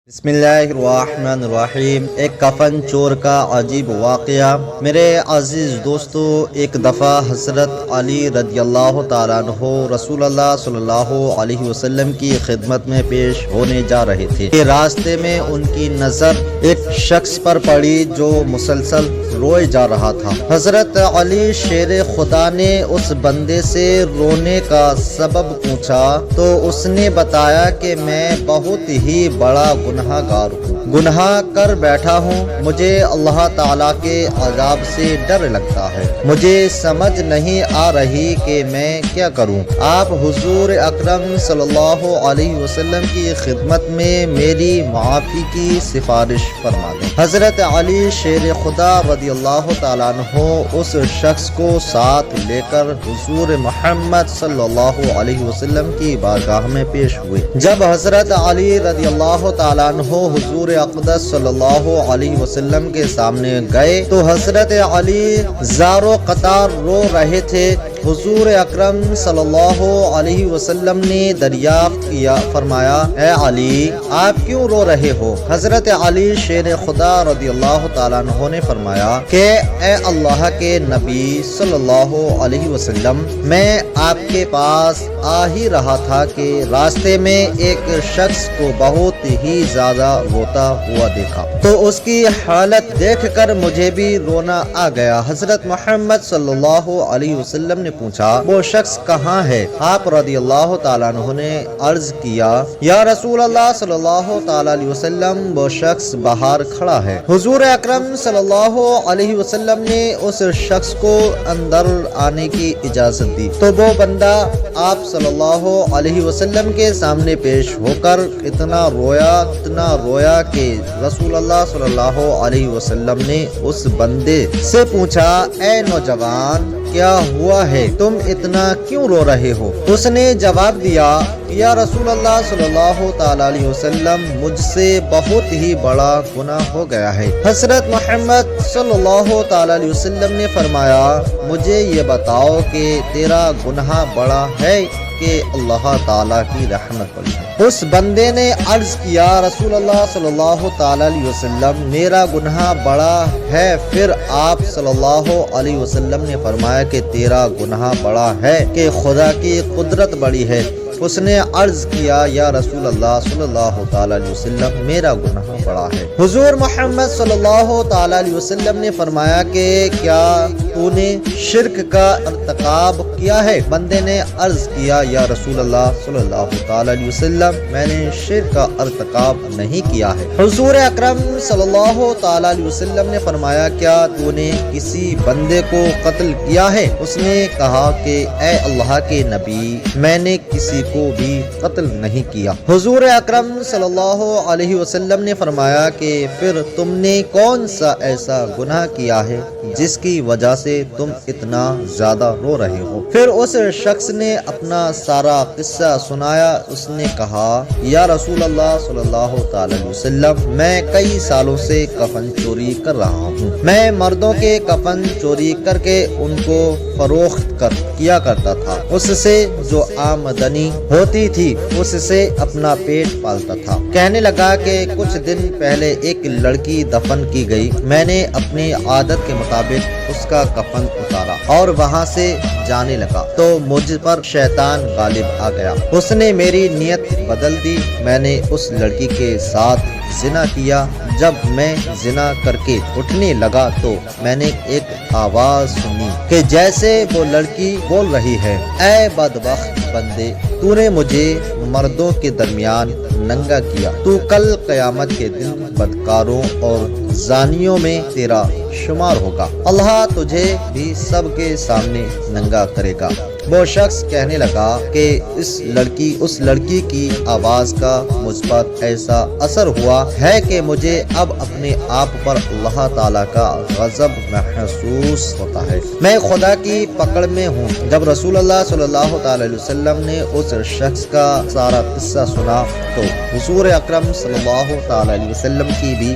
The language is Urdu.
بسم اللہ الرحمن الرحیم۔ ایک کفن چور کا عجیب واقعہ۔ میرے عزیز دوستو، ایک دفعہ حضرت علی رضی اللہ تعالیٰ عنہ رسول اللہ صلی اللہ علیہ وسلم کی خدمت میں پیش ہونے جا رہے تھے کہ راستے میں ان کی نظر ایک شخص پر پڑی جو مسلسل روئے جا رہا تھا۔ حضرت علی شیر خدا نے اس بندے سے رونے کا سبب پوچھا تو اس نے بتایا کہ میں بہت ہی بڑا گناہ گار ہوں، گناہ کر بیٹھا ہوں، مجھے اللہ تعالیٰ کے عذاب سے ڈر لگتا ہے، مجھے سمجھ نہیں آ رہی کہ میں کیا کروں۔ آپ حضور اکرم صلی اللہ علیہ وسلم کی خدمت میں میری معافی کی سفارش فرما دیں۔ حضرت علی شیر خدا رضی اللہ تعالیٰ عنہ اس شخص کو ساتھ لے کر حضور محمد صلی اللہ علیہ وسلم کی بارگاہ میں پیش ہوئے۔ جب حضرت علی رضی اللہ تعالیٰ عنہ حضور اقدس صلی اللہ علیہ وسلم کے سامنے گئے تو حضرت علی زارو قطار رو رہے تھے۔ حضور اکرم صلی اللہ علیہ وسلم نے دریافت کیا، فرمایا اے علی آپ کیوں رو رہے ہو؟ حضرت علی شیر خدا رضی اللہ تعالیٰ عنہ نے فرمایا کہ اے اللہ کے نبی صلی اللہ علیہ وسلم، میں آپ کے پاس آ ہی رہا تھا کہ راستے میں ایک شخص کو بہت ہی زیادہ روتا ہوا دیکھا تو اس کی حالت دیکھ کر مجھے بھی رونا آ گیا۔ حضرت محمد صلی اللہ علیہ وسلم نے پوچھا وہ شخص کہاں ہے؟ آپ رضی اللہ تعالیٰ عنہ نے عرض کیا یا رسول اللہ صلی اللہ تعالیٰ علیہ وسلم، وہ شخص باہر کھڑا ہے۔ حضور اکرم صلی اللہ علیہ وسلم نے اس شخص کو اندر آنے کی اجازت دی تو وہ بندہ آپ صلی اللہ علیہ وسلم کے سامنے پیش ہو کر اتنا رویا کہ رسول اللہ صلی اللہ علیہ وسلم نے اس بندے سے پوچھا اے نوجوان کیا ہوا ہے، تم اتنا کیوں رو رہے ہو؟ اس نے جواب دیا یا رسول اللہ صلی اللہ تعالیٰ علیہ وسلم، مجھ سے بہت ہی بڑا گناہ ہو گیا ہے۔ حضرت محمد صلی اللہ تعالیٰ علیہ وسلم نے فرمایا مجھے یہ بتاؤ کہ تیرا گناہ بڑا ہے کہ اللہ تعالیٰ کی رحمت بڑی ہے؟ اس بندے نے عرض کیا رسول اللہ صلی اللہ تعالیٰ علیہ وسلم، میرا گناہ بڑا ہے۔ پھر آپ صلی اللہ علیہ وسلم نے فرمایا کہ تیرا گناہ بڑا ہے کہ خدا کی قدرت بڑی ہے۔ اس نے عرض کیا یا رسول اللہ صلی اللہ تعالیٰ علیہ وسلم، میرا گناہ بڑا ہے۔ حضور محمد صلی اللہ تعالیٰ علیہ وسلم نے فرمایا کہ کیا تو نے شرک کا ارتکاب کیا ہے؟ بندے نے عرض کیا یا رسول اللہ صلی اللہ تعالیٰ علیہ وسلم، میں نے شرک کا ارتکاب نہیں کیا ہے۔ حضور اکرم صلی اللہ تعالیٰ علیہ وسلم نے فرمایا کیا تو نے کسی بندے کو قتل کیا ہے؟ اس نے کہا کہ اے اللہ کے نبی، میں نے کسی کو بھی قتل نہیں کیا۔ حضور اکرم صلی اللہ علیہ وسلم نے فرمایا کہ پھر تم نے کون سا ایسا گناہ کیا ہے جس کی وجہ سے تم اتنا زیادہ رو رہے ہو؟ پھر اس شخص نے اپنا سارا قصہ سنایا۔ اس نے کہا یا رسول اللہ صلی اللہ تعالی علیہ وسلم، میں کئی سالوں سے کفن چوری کر رہا ہوں۔ میں مردوں کے کفن چوری کر کے ان کو فروخت کیا کرتا تھا، اس سے جو آمدنی ہوتی تھی اس سے اپنا پیٹ پالتا تھا۔ کہنے لگا کہ کچھ دن پہلے ایک لڑکی دفن کی گئی، میں نے اپنی عادت کے مطابق اس کا کفن اتارا اور وہاں سے جانے لگا تو مجھ پر شیطان غالب آ گیا۔ اس نے میری نیت بدل دی، میں نے اس لڑکی کے ساتھ زنا کیا۔ جب میں زنا کر کے اٹھنے لگا تو میں نے ایک آواز سنی کہ جیسے وہ لڑکی بول رہی ہے اے بدبخت بندے، تو نے مجھے مردوں کے درمیان ننگا کیا، تو کل قیامت کے دن بدکاروں اور زانیوں میں تیرا شمار ہوگا، اللہ تجھے بھی سب کے سامنے ننگا کرے گا۔ وہ شخص کہنے لگا کہ اس لڑکی کی آواز کا مجھ پر ایسا اثر ہوا ہے کہ مجھے اب اپنے آپ پر اللہ تعالیٰ کا غضب محسوس ہوتا ہے، میں خدا کی پکڑ میں ہوں۔ جب رسول اللہ صلی اللہ تعالی علیہ وسلم نے اس شخص کا سارا قصہ سنا تو حضور اکرم صلی اللہ تعالی علیہ وسلم کی بھی